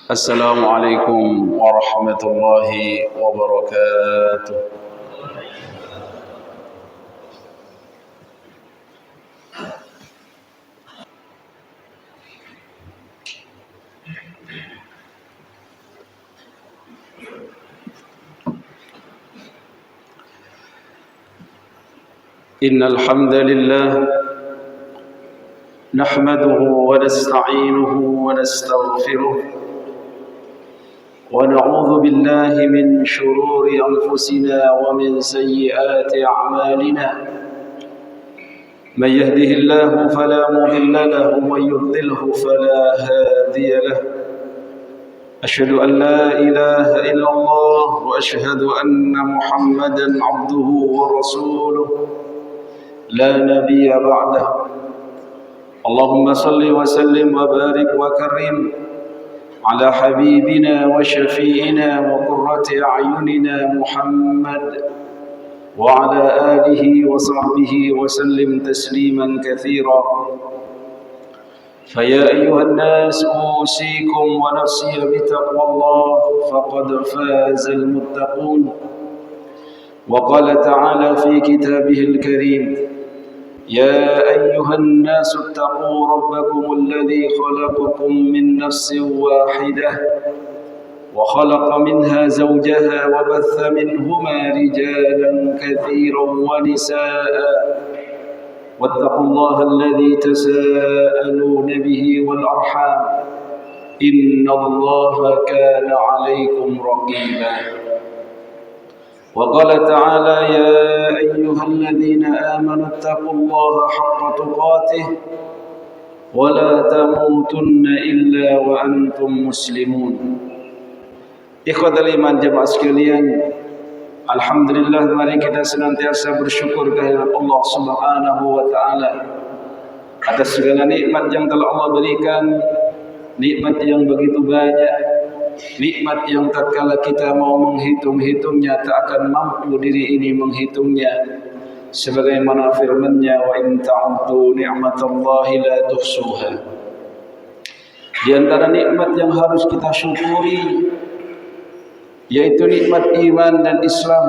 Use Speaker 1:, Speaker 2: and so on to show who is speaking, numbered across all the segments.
Speaker 1: السلام عليكم ورحمة الله وبركاته. إن الحمد لله نحمده ونستعينه ونستغفره ونعوذ بالله من شرور أنفسنا ومن سيئات أعمالنا. من يهده الله فلا مضل له ومن يضلله فلا هادي له. أشهد أن لا إله إلا الله وأشهد أن محمدا عبده ورسوله لا نبي بعده. اللهم صل وسلم وبارك وكرم على حبيبنا وشفيعنا وقرة أعيننا محمد وعلى آله وصحبه وسلم تسليما كثيرا. فيا أيها الناس أوصيكم ونفسي بتقوى الله فقد فاز المتقون. وقال تعالى في كتابه الكريم: يا أيها الناس اتقوا ربكم الذي خلقكم من نفس واحدة وخلق منها زوجها وبث منهما رجالا كثيرا ونساء واتقوا الله الذي تساءلون به والأرحام إن الله كان عليكم رقيبا. وقال تعالى: يا أيها الذين آمنوا اتقوا الله حق تقاته ولا تموتن إلا وأنتم مسلمون. Ikhwatal iman jemaah sekalian, alhamdulillah, mari kita senantiasa bersyukur kehadirat Allah Subhanahu wa taala atas segala nikmat yang telah Allah berikan, nikmat yang begitu banyak, nikmat yang tatkala kita mau menghitung-hitungnya tak akan mampu diri ini menghitungnya. Sebagaimana firman-Nya, wa in ta'uddu ni'matallahi la tuhsuha. Di antara nikmat yang harus kita syukuri yaitu nikmat iman dan Islam,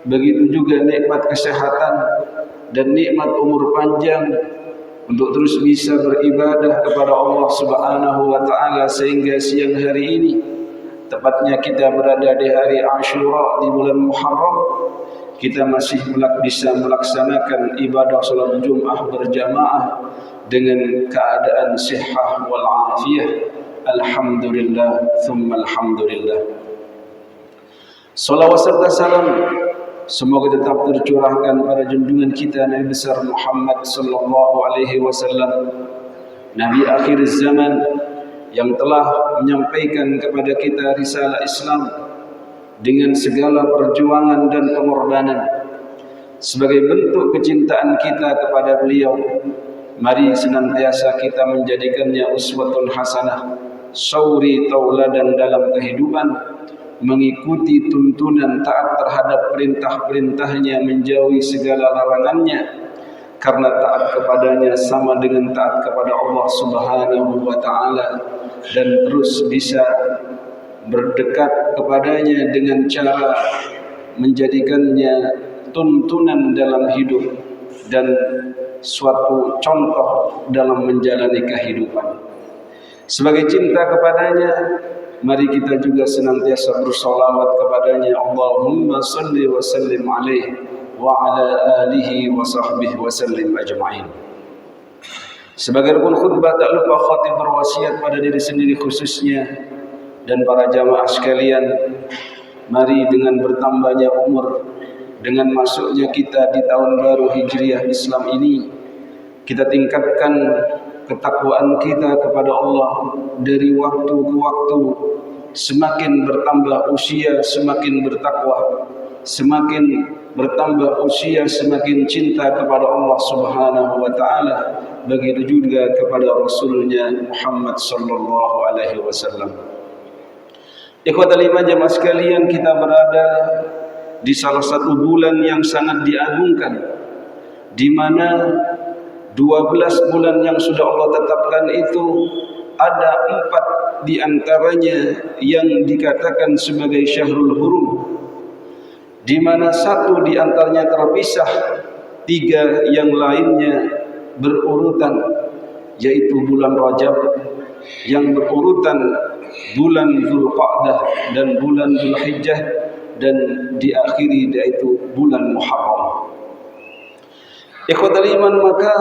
Speaker 1: begitu juga nikmat kesehatan dan nikmat umur panjang untuk terus bisa beribadah kepada Allah Subhanahu wa taala sehingga siang hari ini, tepatnya kita berada di hari Asyura di bulan Muharram, kita masih bisa melaksanakan ibadah salat Jumat berjamaah dengan keadaan sihah wal afiyah. Alhamdulillah, thumma alhamdulillah. Salawat serta salam semoga tetap tercurahkan pada junjungan kita Nabi besar Muhammad sallallahu alaihi wasallam, Nabi akhir zaman yang telah menyampaikan kepada kita risalah Islam dengan segala perjuangan dan pengorbanan. Sebagai bentuk kecintaan kita kepada beliau, mari senantiasa kita menjadikannya uswatun hasanah, suri tauladan dalam kehidupan, mengikuti tuntunan taat terhadap perintah-perintahnya, menjauhi segala larangannya, karena taat kepadanya sama dengan taat kepada Allah Subhanahu wa taala, dan terus bisa berdekat kepadanya dengan cara menjadikannya tuntunan dalam hidup dan suatu contoh dalam menjalani kehidupan. Sebagai cinta kepadanya, mari kita juga senantiasa bersolawat kepadanya. Allahumma salli wa sallim alaihi wa ala alihi wa sahbihi wa sallim ajma'in. Sebagai rukun khutbah, tak lupa khatib berwasiat pada diri sendiri khususnya dan para jamaah sekalian, mari dengan bertambahnya umur, dengan masuknya kita di tahun baru Hijriah Islam ini, kita tingkatkan ketakwaan kita kepada Allah dari waktu ke waktu. Semakin bertambah usia semakin bertakwa, semakin bertambah usia semakin cinta kepada Allah Subhanahu wa taala, begitu juga kepada Rasulnya Muhammad sallallahu alaihi wasallam. Ikhwatal iman jemaah sekalian, kita berada di salah satu bulan yang sangat diagungkan, di mana 12 bulan yang sudah Allah tetapkan itu ada 4 di antaranya yang dikatakan sebagai syahrul hurum, di mana 1 di antaranya terpisah, 3 yang lainnya berurutan, yaitu bulan Rajab, yang berurutan bulan Dzulqa'dah dan bulan Dzulhijjah, dan diakhiri yaitu bulan Muharram. Ikhwatal iman, maka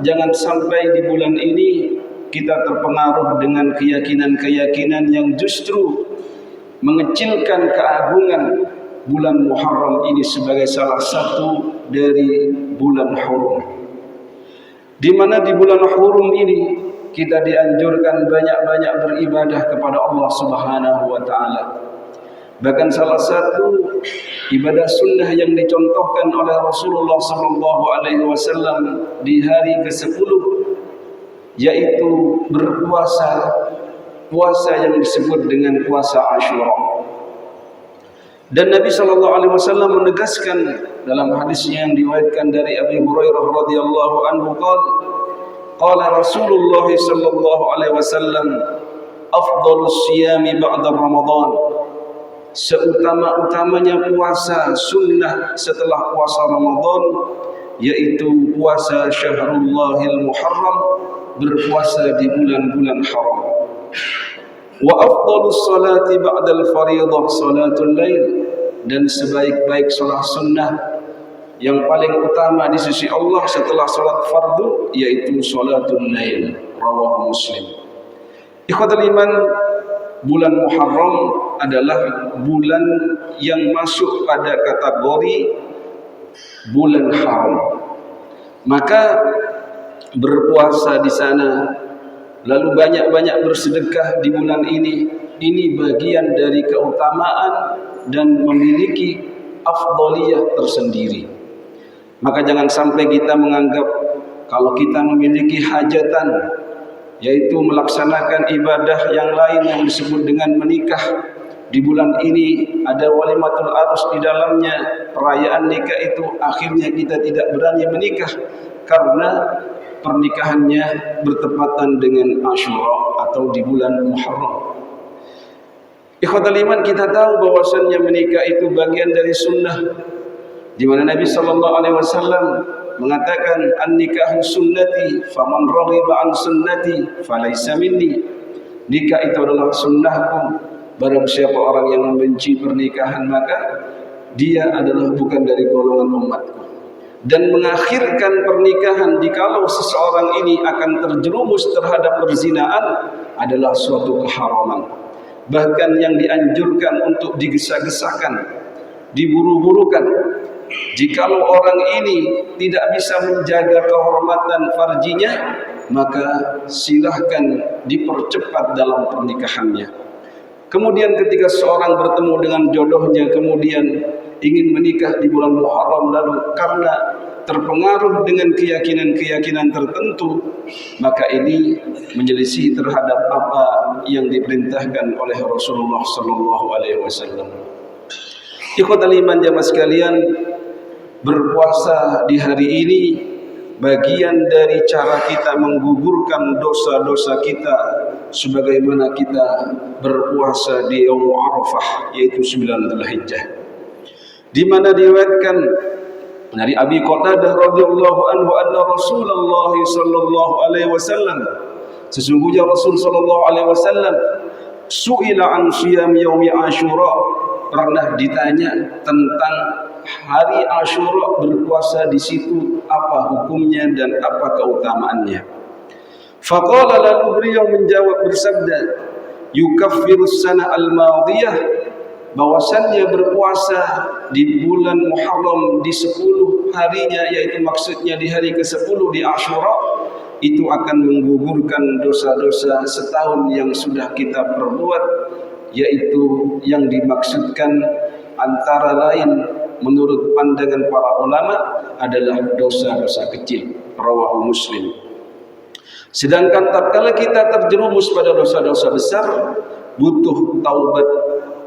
Speaker 1: jangan sampai di bulan ini kita terpengaruh dengan keyakinan-keyakinan yang justru mengecilkan keagungan bulan Muharram ini sebagai salah satu dari bulan hurum. Di mana di bulan hurum ini kita dianjurkan banyak-banyak beribadah kepada Allah Subhanahu wa taala. Bahkan salah satu ibadah sunnah yang dicontohkan oleh Rasulullah sallallahu alaihi wasallam di hari ke-10 yaitu berpuasa, puasa yang disebut dengan puasa Asyura. Dan Nabi sallallahu alaihi wasallam menegaskan dalam hadisnya yang diriwayatkan dari Abi Hurairah radhiyallahu anhu, qala Rasulullah sallallahu alaihi wasallam, afdhalus siyami ba'da Ramadan, seutama-utamanya puasa sunnah setelah puasa Ramadan yaitu puasa Syahrul Muharram, berpuasa di bulan-bulan haram. Wa afdhalus salati ba'dal fardhah salatul lail, dan sebaik-baik salat sunnah yang paling utama di sisi Allah setelah salat fardu yaitu salatul lail. Rawahu Muslim. Ikhwatul iman, bulan Muharram adalah bulan yang masuk pada kategori bulan haram. Maka berpuasa di sana, lalu banyak-banyak bersedekah di bulan ini bagian dari keutamaan dan memiliki afdhaliyah tersendiri. Maka jangan sampai kita menganggap kalau kita memiliki hajatan, yaitu melaksanakan ibadah yang lain yang disebut dengan menikah, di bulan ini ada walimatul arus di dalamnya, perayaan nikah itu, akhirnya kita tidak berani menikah karena pernikahannya bertepatan dengan Asyura atau di bulan Muharram. Ikhwatal iman, kita tahu bahwasannya menikah itu bagian dari sunnah, di mana Nabi sallallahu alaihi wasallam mengatakan, an-nikahu sunnati faman raghiba an sunnati falaysa minni. Nikah itu adalah sunnahku, barang siapa orang yang membenci pernikahan maka dia adalah bukan dari golongan umatku. Dan mengakhirkan pernikahan jikalau seseorang ini akan terjerumus terhadap perzinaan adalah suatu keharaman, bahkan yang dianjurkan untuk digesa-gesakan, diburu-burukan. Jikalau orang ini tidak bisa menjaga kehormatan farjinya, maka silahkan dipercepat dalam pernikahannya. Kemudian ketika seorang bertemu dengan jodohnya, kemudian ingin menikah di bulan Muharram, lalu karena terpengaruh dengan keyakinan-keyakinan tertentu, maka ini menyelisih terhadap apa yang diperintahkan oleh Rasulullah sallallahu alaihi wasallam. Ikhwatal iman jamaah sekalian, berpuasa di hari ini bagian dari cara kita menggugurkan dosa-dosa kita, sebagaimana kita berpuasa di Yaum Arafah yaitu 9 Dzulhijjah, di mana diriwayatkan dari Abi Qatadah radhiyallahu anhu anna Rasulullah sallallahu alaihi wasallam, sesungguhnya Rasul sallallahu alaihi wasallam su'ila an siyam yaumi Asyura, pernah ditanya tentang hari Asyura, berpuasa di situ apa hukumnya dan apa keutamaannya. Faqala, lalu beliau menjawab bersabda, yukaffirus sana al-madiyah, bahwasannya berpuasa di bulan Muharram di 10 harinya, yaitu maksudnya di hari ke-10 di Asyura, itu akan menggugurkan dosa-dosa setahun yang sudah kita perbuat, yaitu yang dimaksudkan antara lain menurut pandangan para ulama adalah dosa-dosa kecil. Rawahu Muslim. Sedangkan tatkala kita terjerumus pada dosa-dosa besar, butuh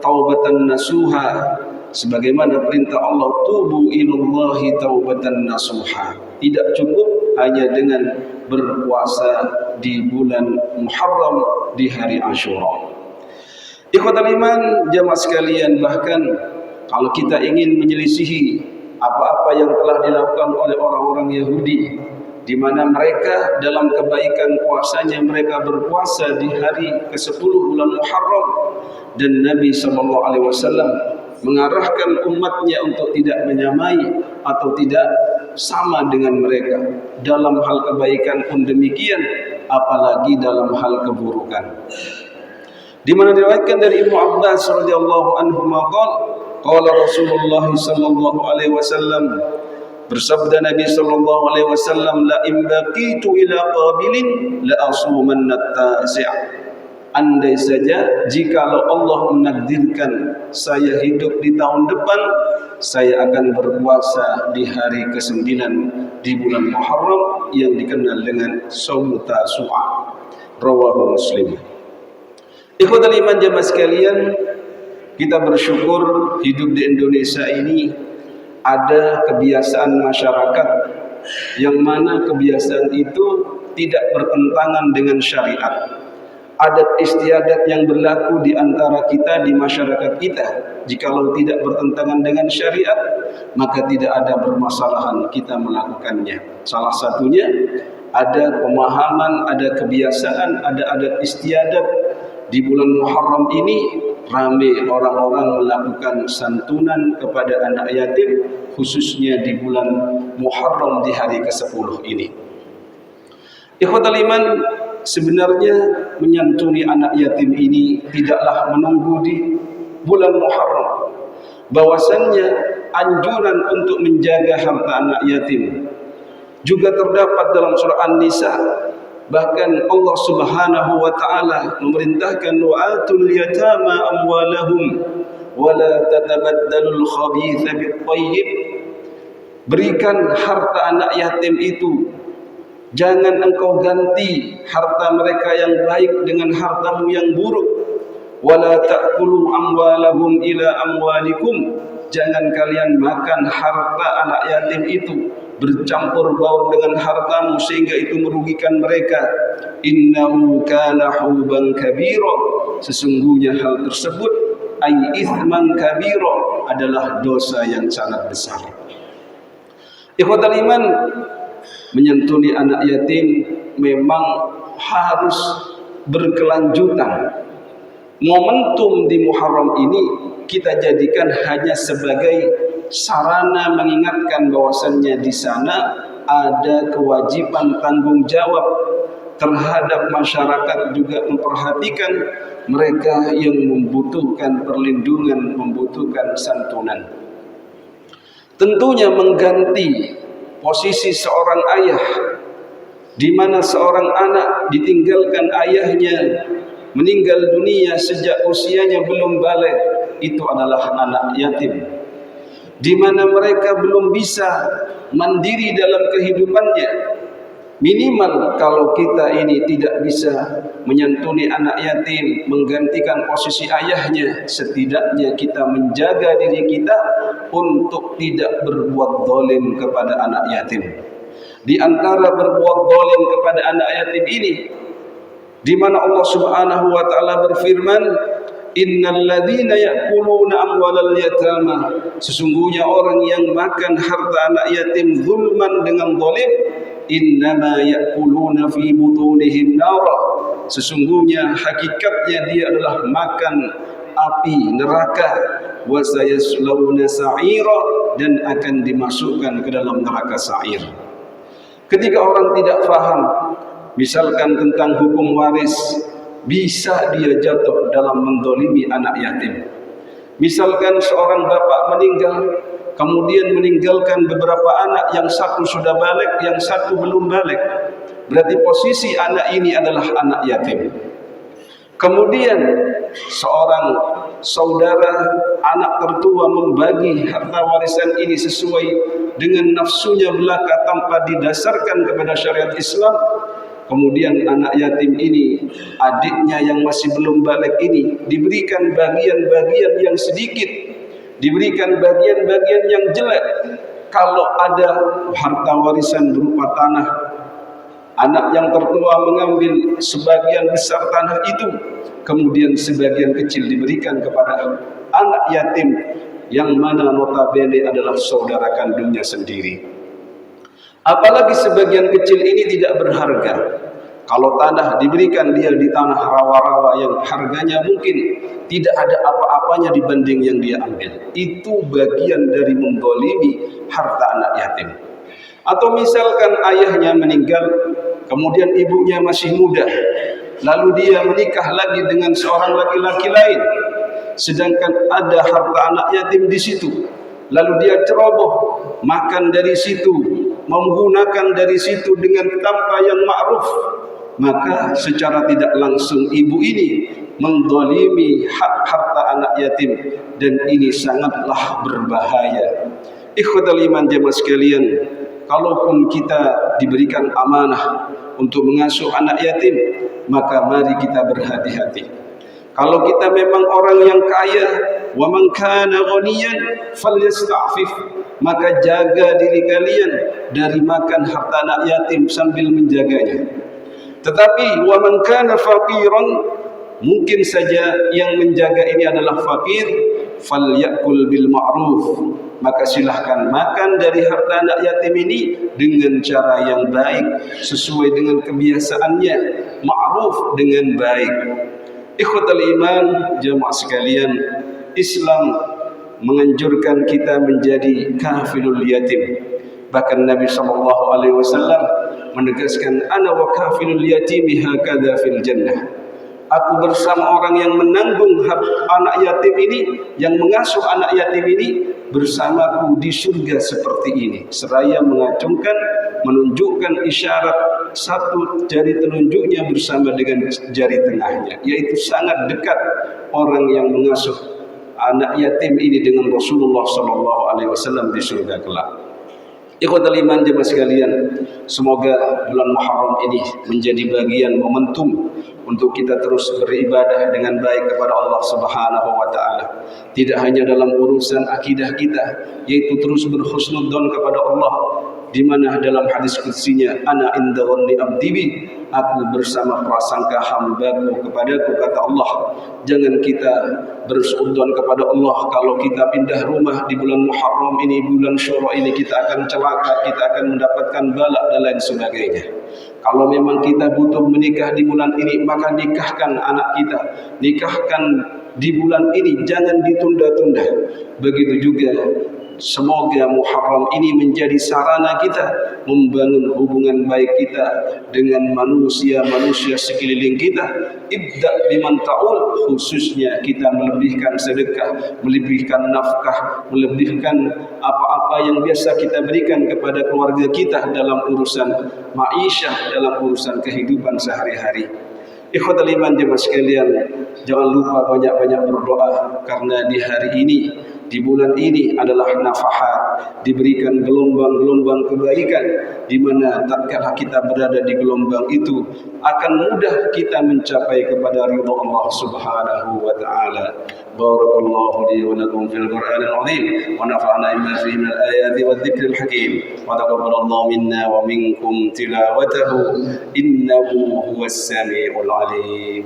Speaker 1: taubatan nasuha, sebagaimana perintah Allah, tubu ilallahi taubatan nasuha. Tidak cukup hanya dengan berpuasa di bulan Muharram di hari Asyura. Ikhwatal iman, jamaah sekalian, bahkan kalau kita ingin menyelisihi apa-apa yang telah dilakukan oleh orang-orang Yahudi, di mana mereka dalam kebaikan puasanya mereka berpuasa di hari ke-10 bulan Muharram, dan Nabi SAW mengarahkan umatnya untuk tidak menyamai atau tidak sama dengan mereka dalam hal kebaikan pun demikian, apalagi dalam hal keburukan. Di mana diriwayatkan dari Ibnu Abbas radhiyallahu anhu qala Rasulullah sallallahu alaihi wasallam, bersabda Nabi sallallahu alaihi wasallam, la in baqitu ila qabilin la asumanna at-tasi'. Andai saja jikalau Allah menakdirkan saya hidup di tahun depan, saya akan berpuasa di hari ke-9 di bulan Muharram yang dikenal dengan Shaum Tasu'a. Rawahu Muslim. Ikhwatal iman, jamaah sekalian, kita bersyukur hidup di Indonesia ini ada kebiasaan masyarakat yang mana kebiasaan itu tidak bertentangan dengan syariat. Adat istiadat yang berlaku di antara kita, di masyarakat kita, jikalau tidak bertentangan dengan syariat, maka tidak ada permasalahan kita melakukannya. Salah satunya ada pemahaman, ada kebiasaan, ada adat istiadat. Di bulan Muharram ini ramai orang-orang melakukan santunan kepada anak yatim, khususnya di bulan Muharram di hari ke-10 ini. Ikhwatal iman, sebenarnya menyantuni anak yatim ini tidaklah menunggu di bulan Muharram. Bahwasannya anjuran untuk menjaga harta anak yatim juga terdapat dalam surah An-Nisa. Bahkan Allah Subhanahu wa taala memerintahkan wa'atul yatama amwalahum wa la tatabaddalul khabitha bit thayyib. Berikan harta anak yatim itu, jangan engkau ganti harta mereka yang baik dengan hartamu yang buruk. Wa la ta'kulu amwalahum ila amwalikum. Jangan kalian makan harta anak yatim itu bercampur baur dengan hartamu sehingga itu merugikan mereka. Innahu kana huban kabira. Sesungguhnya hal tersebut ay ithman kabira, adalah dosa yang sangat besar. Ikhwatal iman, menyantuni anak yatim memang harus berkelanjutan. Momentum di Muharram ini kita jadikan hanya sebagai sarana mengingatkan bahwasannya di sana ada kewajiban tanggung jawab terhadap masyarakat, juga memperhatikan mereka yang membutuhkan perlindungan, membutuhkan santunan. Tentunya mengganti posisi seorang ayah, di mana seorang anak ditinggalkan ayahnya, meninggal dunia sejak usianya belum balik, itu adalah anak yatim, di mana mereka belum bisa mandiri dalam kehidupannya. Minimal kalau kita ini tidak bisa menyantuni anak yatim, menggantikan posisi ayahnya, setidaknya kita menjaga diri kita untuk tidak berbuat zalim kepada anak yatim. Di antara berbuat zalim kepada anak yatim ini, di mana Allah Subhanahu wa taala berfirman, innal ladzina ya'kuluna amwalal yatama, sesungguhnya orang yang makan harta anak yatim zulman dengan zalim, innama ya'kuluna fi butunihim nara, sesungguhnya hakikatnya dia adalah makan api neraka, wa sayaslawna sa'ira, dan akan dimasukkan ke dalam neraka sa'ir. Ketika orang tidak faham misalkan tentang hukum waris, bisa dia jatuh dalam mendolimi anak yatim. Misalkan seorang bapak meninggal, kemudian meninggalkan beberapa anak, yang satu sudah balik, yang satu belum balik, berarti posisi anak ini adalah anak yatim. Kemudian seorang saudara anak tertua membagi harta warisan ini sesuai dengan nafsunya belaka tanpa didasarkan kepada syariat Islam. Kemudian anak yatim ini, adiknya yang masih belum balik ini, diberikan bagian-bagian yang sedikit, diberikan bagian-bagian yang jelek. Kalau ada harta warisan berupa tanah, Anak yang tertua mengambil sebagian besar tanah itu, kemudian sebagian kecil diberikan kepada anak yatim yang mana notabene adalah saudara kandungnya sendiri. Apalagi sebagian kecil ini tidak berharga. Kalau tanah diberikan dia di tanah rawa-rawa yang harganya mungkin tidak ada apa-apanya dibanding yang dia ambil, itu bagian dari mendolimi harta anak yatim. Atau misalkan ayahnya meninggal, kemudian ibunya masih muda, lalu dia menikah lagi dengan seorang laki-laki lain, sedangkan ada harta anak yatim di situ, lalu dia ceroboh makan dari situ, menggunakan dari situ dengan tanpa yang ma'ruf, maka secara tidak langsung ibu ini mendolimi hak harta anak yatim, dan ini sangatlah berbahaya. Ikhwatal iman jemaah sekalian, kalaupun kita diberikan amanah untuk mengasuh anak yatim, maka mari kita berhati-hati. Kalau kita memang orang yang kaya, wa man kana ghaniyan falyasta'fif, maka jaga diri kalian dari makan harta anak yatim sambil menjaganya. Tetapi wa man kana faqiran, mungkin saja yang menjaga ini adalah fakir, falyakul bil ma'ruf, maka silahkan makan dari harta anak yatim ini dengan cara yang baik, sesuai dengan kebiasaannya, ma'ruf dengan baik. Ikhwatal iman jamaah sekalian, Islam menganjurkan kita menjadi kafilul yatim. Bahkan Nabi SAW menegaskan, ana wa kafilul yatimi hakadha fil jannah. Aku bersama orang yang menanggung hak anak yatim ini, yang mengasuh anak yatim ini, bersamaku di surga seperti ini. Seraya mengacungkan, menunjukkan isyarat satu jari telunjuknya bersama dengan jari tengahnya, yaitu sangat dekat orang yang mengasuh anak yatim ini dengan Rasulullah SAW di surga kelak. Ikhwatal iman jemaah sekalian, semoga bulan Muharram ini menjadi bagian momentum untuk kita terus beribadah dengan baik kepada Allah Subhanahu wa taala. Tidak hanya dalam urusan akidah kita, yaitu terus berhusnudzon kepada Allah, di mana dalam hadis qudsinya, ana inda dhanni abdi bi, aku bersama prasangka hambaku kepadaku, kata Allah. Jangan kita bersuudzon kepada Allah kalau kita pindah rumah di bulan Muharram ini, bulan Syura ini, kita akan celaka, kita akan mendapatkan bala dan lain sebagainya. Kalau memang kita butuh menikah di bulan ini, maka nikahkan anak kita, nikahkan di bulan ini, jangan ditunda-tunda. Begitu juga semoga Muharram ini menjadi sarana kita membangun hubungan baik kita dengan manusia-manusia sekeliling kita. Ibda biman ta'ul, khususnya kita melebihkan sedekah, melebihkan nafkah, melebihkan apa-apa yang biasa kita berikan kepada keluarga kita dalam urusan ma'isyah, dalam urusan kehidupan sehari-hari. Ikhwatal iman jemaah sekalian, jangan lupa banyak-banyak berdoa, karena di hari ini, di bulan ini adalah nafahat, diberikan gelombang-gelombang kebaikan, di mana tatkala kita berada di gelombang itu akan mudah kita mencapai kepada ridha Allah Subhanahu wa taala. Barakallahu li wa lakum fil Qur'anil azim, wa nafa'ana bima fihi min al-ayati wadh-dhikril hakim, wa taqabbalallahu minna wa minkum tilawatahu innahu huwas samiul alim.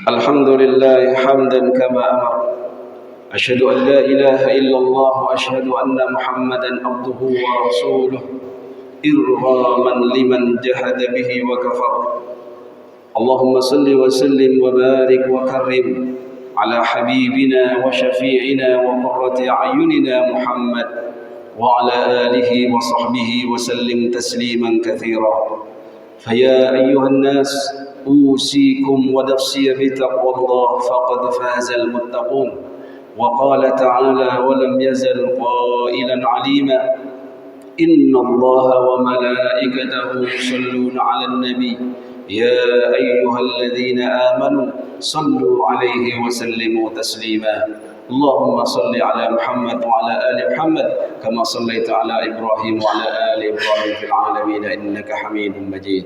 Speaker 1: Alhamdulillah hamdan kama amar. Asyhadu an la ilaha illallah wa asyhadu anna Muhammadan abduhu wa rasuluh. Irghaman liman jahada bihi wa kafar. Allahumma salli wa sallim wa barik wa karrim ala habibina wa syafi'ina wa qurrati a'yunina Muhammad wa ala alihi wa sahbihi wa sallim tasliman katsira. Faya ayyuhan nas, أوصيكم ونفسي بتقوى الله فقد فاز المتقون. وقال تعالى ولم يزل قائلا عليما إن الله وملائكته يصلون على النبي يا أيها الذين آمنوا صلوا عليه وسلموا تسليما. اللهم صل على محمد وعلى آل محمد كما صليت على إبراهيم وعلى آل إبراهيم في العالمين إنك حميد مجيد.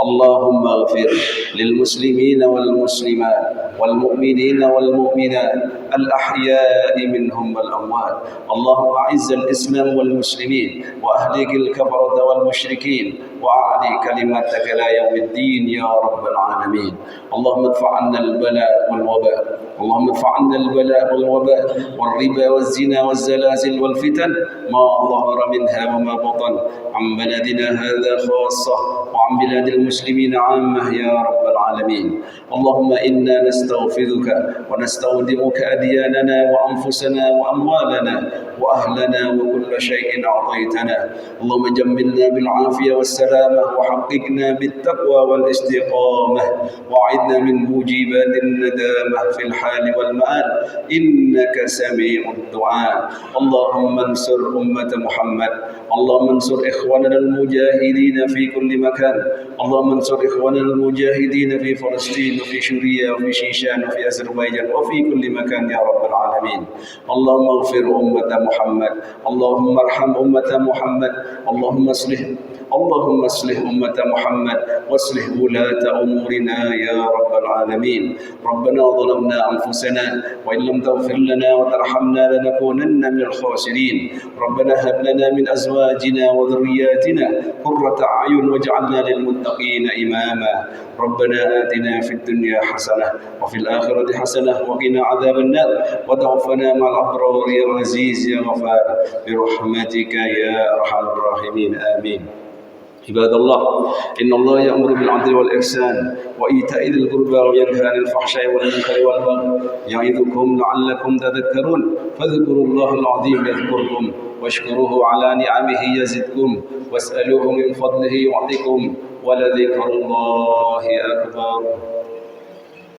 Speaker 1: اللهم اغفر للمسلمين والمسلمات والمؤمنين والمؤمنات الأحياء منهم والأموات. اللهم أعز الإسلام والمسلمين وأهلك الكفرة والمشركين وأعلي كلمتك إلى يوم الدين يا رب العالمين. اللهم ادفع عنا البلاء والوباء، اللهم ادفع عنا البلاء والوباء والربا والزنا والزلازل والفتن ما ظهر منها وما بطن عن بلدنا هذا خاصة وعن بلاد المسلمين عامة يا رب العالمين. اللهم إنا نستغفرك ونستودعك أدياننا وأنفسنا وأموالنا وأهلنا وكل شيء أعطيتنا. اللهم جملنا بالعافية والسلامة وحققنا بالتقوى والاستقامة وأعذنا من موجبات الندامة في الحال والمآل إنك سميع الدعاء. اللهم انصر أمة محمد، اللهم انصر إخواننا المجاهدين في كل مكان، اللهم انصر إخواننا المجاهدين في فلسطين وفي سوريا وفي شيشان وفي أذربيجان وفي كل مكان يا رب العالمين. اللهم اغفر أمة محمد، اللهم ارحم أمة محمد، اللهم اصلح أمة محمد واصلح ولاة أمورنا يا رب العالمين. ربنا ظلمنا أنفسنا وإن لم تغفر لنا وترحمنا لنكونن من الخاسرين. ربنا هب لنا من أزواجنا وذرياتنا قرة أعين واجعلنا للمتقين إماما. ربنا آتنا في الدنيا حسنة وفي الآخرة حسنة وقنا عذاب النار وتوفنا مع الأبرار يا عزيز يا غفار برحمتك يا أرحم الراحمين آمين. عباد الله، إن الله يأمر بالعدل والإحسان وإيتاء ذي القربى وينهى عن الفحشاء والمنكر والبغي يعظكم لعلكم تذكرون. فاذكروا الله العظيم يذكركم واشكروه على نعمه يزدكم واسألوه من فضله يعطكم ولذكر الله أكبر.